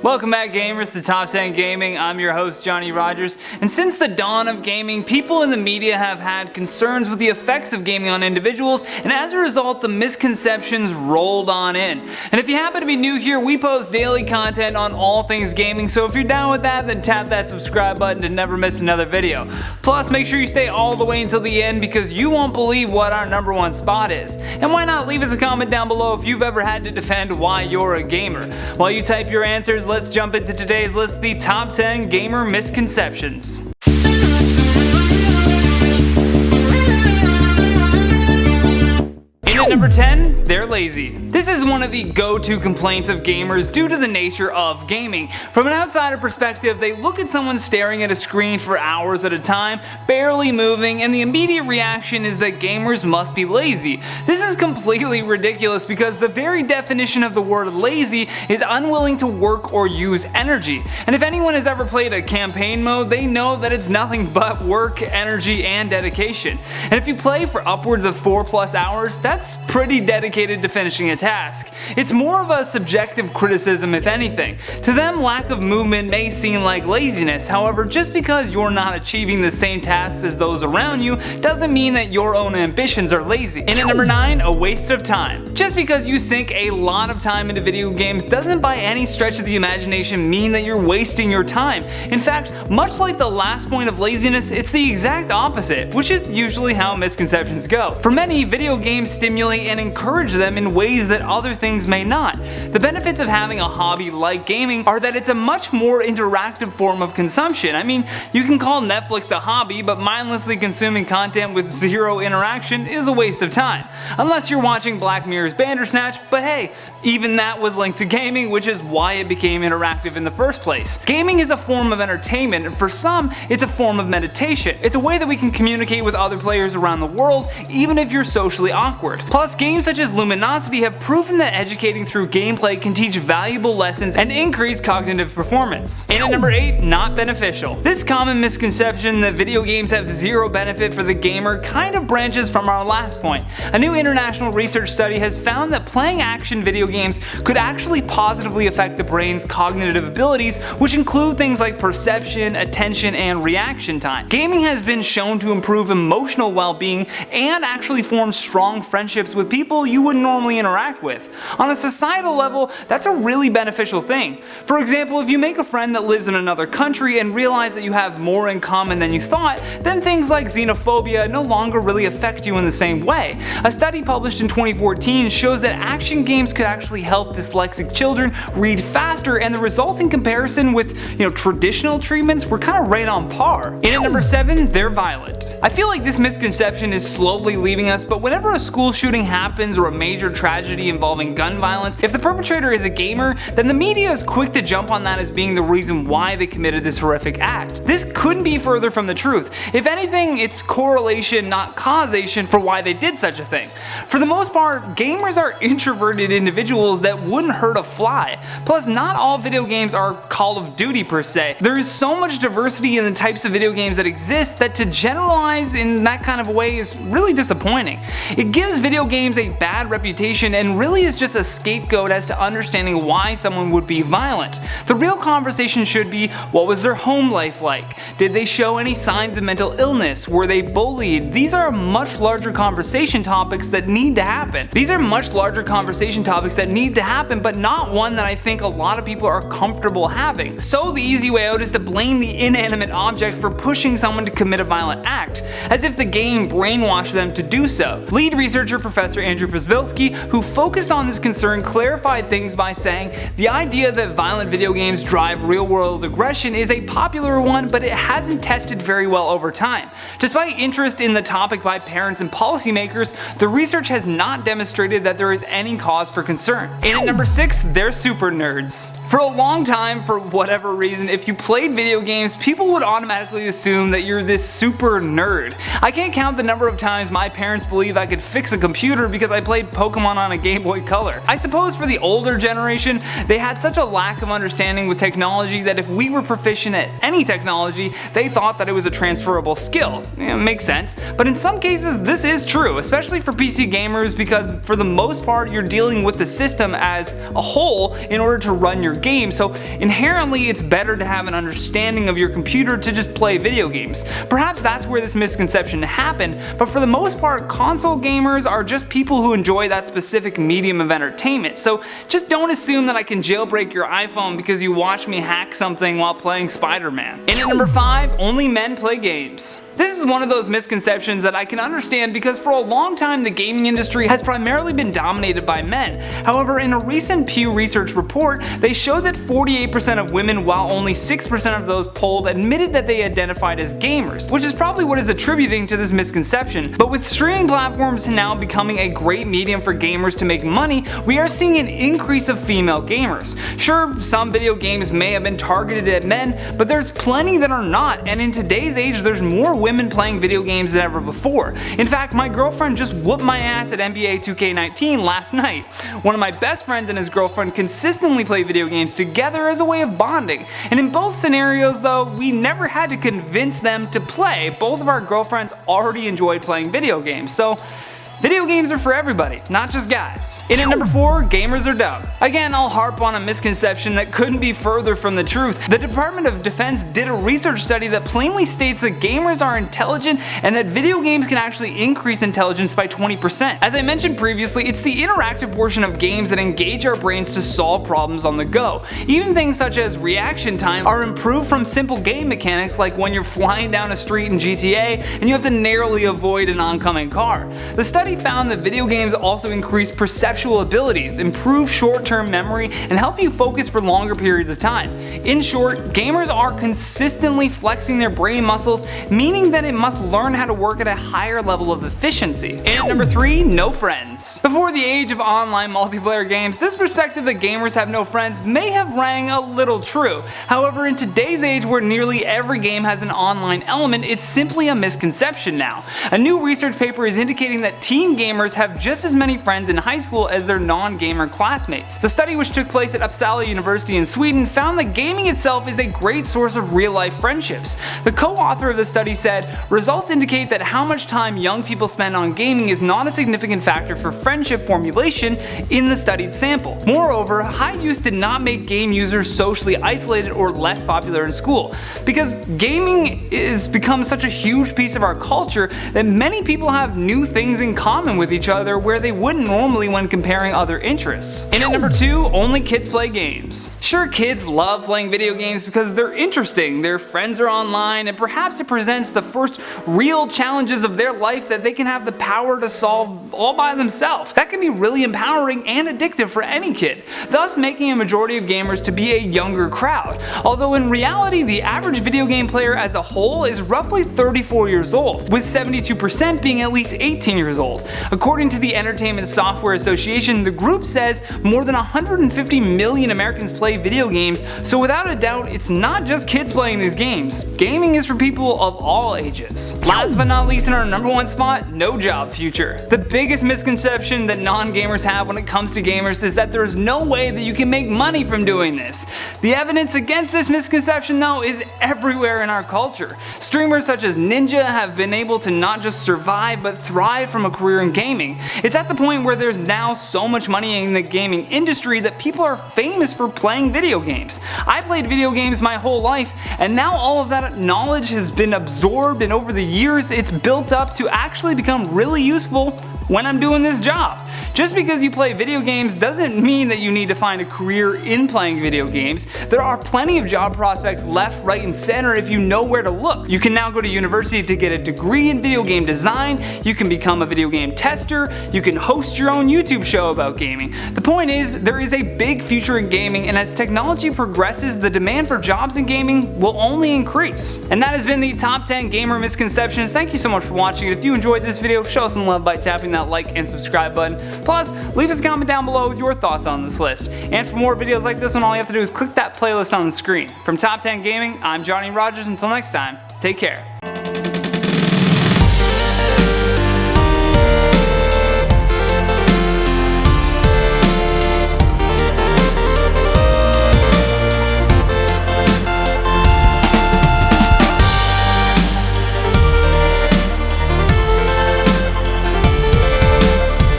Welcome back, gamers, to Top 10 Gaming. I'm your host, Johnny Rogers, and since the dawn of gaming, people in the media have had concerns with the effects of gaming on individuals, and as a result, the misconceptions rolled on in. And if you happen to be new here, we post daily content on all things gaming, so if you're down with that, then tap that subscribe button to never miss another video. Plus, make sure you stay all the way until the end because you won't believe what our #1 spot is. And why not leave us a comment down below if you've ever had to defend why you're a gamer. While you type your answers, let's jump into today's list, the top 10 gamer misconceptions. At number 10, they're lazy. This is one of the go-to complaints of gamers due to the nature of gaming. From an outsider perspective, they look at someone staring at a screen for hours at a time, barely moving, and the immediate reaction is that gamers must be lazy. This is completely ridiculous because the very definition of the word lazy is unwilling to work or use energy. And if anyone has ever played a campaign mode, they know that it's nothing but work, energy, and dedication. And if you play for upwards of 4+ hours, that's pretty dedicated to finishing a task. It's more of a subjective criticism if anything. To them, lack of movement may seem like laziness, however, just because you're not achieving the same tasks as those around you doesn't mean that your own ambitions are lazy. And at number 9, a waste of time. Just because you sink a lot of time into video games doesn't by any stretch of the imagination mean that you're wasting your time. In fact, much like the last point of laziness, it's the exact opposite, which is usually how misconceptions go. For many, video games stimulate and encourage them in ways that other things may not. The benefits of having a hobby like gaming are that it's a much more interactive form of consumption. I mean, you can call Netflix a hobby, but mindlessly consuming content with zero interaction is a waste of time. Unless you're watching Black Mirror's Bandersnatch, but hey, even that was linked to gaming, which is why it became interactive in the first place. Gaming is a form of entertainment, and for some, it's a form of meditation. It's a way that we can communicate with other players around the world, even if you're socially awkward. Plus, games such as Luminosity have proven that educating through gameplay can teach valuable lessons and increase cognitive performance. And at number 8, not beneficial. This common misconception that video games have zero benefit for the gamer kind of branches from our last point. A new international research study has found that playing action video games could actually positively affect the brain's cognitive abilities, which include things like perception, attention, and reaction time. Gaming has been shown to improve emotional well-being and actually form strong friendships with people you wouldn't normally interact with. On a societal level, that's a really beneficial thing. For example, if you make a friend that lives in another country and realize that you have more in common than you thought, then things like xenophobia no longer really affect you in the same way. A study published in 2014 shows that action games could actually help dyslexic children read faster, and the results in comparison with traditional treatments were kind of right on par. And at number 7, they're violent. I feel like this misconception is slowly leaving us, but whenever a school shooting happens or a major tragedy involving gun violence, if the perpetrator is a gamer, then the media is quick to jump on that as being the reason why they committed this horrific act. This couldn't be further from the truth. If anything, it's correlation, not causation, for why they did such a thing. For the most part, gamers are introverted individuals that wouldn't hurt a fly. Plus, not all video games are Call of Duty per se. There is so much diversity in the types of video games that exist that to generalize in that kind of a way is really disappointing. It gives video games a bad reputation and really is just a scapegoat as to understanding why someone would be violent. The real conversation should be, what was their home life like? Did they show any signs of mental illness? Were they bullied? These are much larger conversation topics that need to happen. But not one that I think a lot of people are comfortable having. So the easy way out is to blame the inanimate object for pushing someone to commit a violent act, as if the game brainwashed them to do so. Lead researcher Professor Andrew Przybylski, who focused on this concern, clarified things by saying, the idea that violent video games drive real-world aggression is a popular one, but it hasn't tested very well over time. Despite interest in the topic by parents and policymakers, the research has not demonstrated that there is any cause for concern. And at number 6, they're super nerds. For a long time, for whatever reason, if you played video games, people would automatically assume that you're this super nerd. I can't count the number of times my parents believed I could fix a computer computer because I played Pokemon on a Game Boy Color. I suppose for the older generation, they had such a lack of understanding with technology that if we were proficient at any technology, they thought that it was a transferable skill. Makes sense. But in some cases, this is true, especially for PC gamers, because for the most part, you're dealing with the system as a whole in order to run your game, so inherently it's better to have an understanding of your computer to just play video games. Perhaps that's where this misconception happened, but for the most part, console gamers are just people who enjoy that specific medium of entertainment, so just don't assume that I can jailbreak your iPhone because you watch me hack something while playing Spider-Man. And at number 5, only men play games. This is one of those misconceptions that I can understand because for a long time the gaming industry has primarily been dominated by men. However, in a recent Pew Research report, they showed that 48% of women, while only 6% of those polled admitted that they identified as gamers, which is probably what is attributing to this misconception. But with streaming platforms now becoming a great medium for gamers to make money, we are seeing an increase of female gamers. Sure, some video games may have been targeted at men, but there's plenty that are not, and in today's age there's more women playing video games than ever before. In fact, my girlfriend just whooped my ass at NBA 2K19 last night. One of my best friends and his girlfriend consistently play video games together as a way of bonding, and in both scenarios though, we never had to convince them to play. Both of our girlfriends already enjoyed playing video games, so video games are for everybody, not just guys. And at number 4, gamers are dumb. Again, I'll harp on a misconception that couldn't be further from the truth. The Department of Defense did a research study that plainly states that gamers are intelligent and that video games can actually increase intelligence by 20%. As I mentioned previously, it's the interactive portion of games that engage our brains to solve problems on the go. Even things such as reaction time are improved from simple game mechanics like when you're flying down a street in GTA and you have to narrowly avoid an oncoming car. The study found that video games also increase perceptual abilities, improve short-term memory, and help you focus for longer periods of time. In short, gamers are consistently flexing their brain muscles, meaning that it must learn how to work at a higher level of efficiency. And at number 3, no friends. Before the age of online multiplayer games, this perspective that gamers have no friends may have rang a little true. However, in today's age where nearly every game has an online element, it's simply a misconception now. A new research paper is indicating that teen gamers have just as many friends in high school as their non-gamer classmates. The study, which took place at Uppsala University in Sweden, found that gaming itself is a great source of real-life friendships. The co-author of the study said, "Results indicate that how much time young people spend on gaming is not a significant factor for friendship formulation in the studied sample. Moreover, high use did not make game users socially isolated or less popular in school, because gaming has become such a huge piece of our culture that many people have new things in common with each other where they wouldn't normally when comparing other interests." And at number 2, only kids play games. Sure, kids love playing video games because they're interesting, their friends are online, and perhaps it presents the first real challenges of their life that they can have the power to solve all by themselves. That can be really empowering and addictive for any kid, thus making a majority of gamers to be a younger crowd. Although in reality, the average video game player as a whole is roughly 34 years old, with 72% being at least 18 years old. According to the Entertainment Software Association, the group says more than 150 million Americans play video games, so without a doubt, it's not just kids playing these games. Gaming is for people of all ages. Last but not least, in our number 1 spot, no job future. The biggest misconception that non-gamers have when it comes to gamers is that there's no way that you can make money from doing this. The evidence against this misconception though is everywhere in our culture. Streamers such as Ninja have been able to not just survive but thrive from a career in gaming. It's at the point where there's now so much money in the gaming industry that people are famous for playing video games. I played video games my whole life, and now all of that knowledge has been absorbed, and over the years it's built up to actually become really useful when I'm doing this job. Just because you play video games doesn't mean that you need to find a career in playing video games. There are plenty of job prospects left, right, and center if you know where to look. You can now go to university to get a degree in video game design, you can become a video game tester, you can host your own YouTube show about gaming. The point is, there is a big future in gaming, and as technology progresses, the demand for jobs in gaming will only increase. And that has been the top 10 gamer misconceptions. Thank you so much for watching. If you enjoyed this video, show us some love by tapping that like and subscribe button. Plus, leave us a comment down below with your thoughts on this list. And for more videos like this one, all you have to do is click that playlist on the screen. From Top 10 Gaming, I'm Johnny Rogers. Until next time, take care.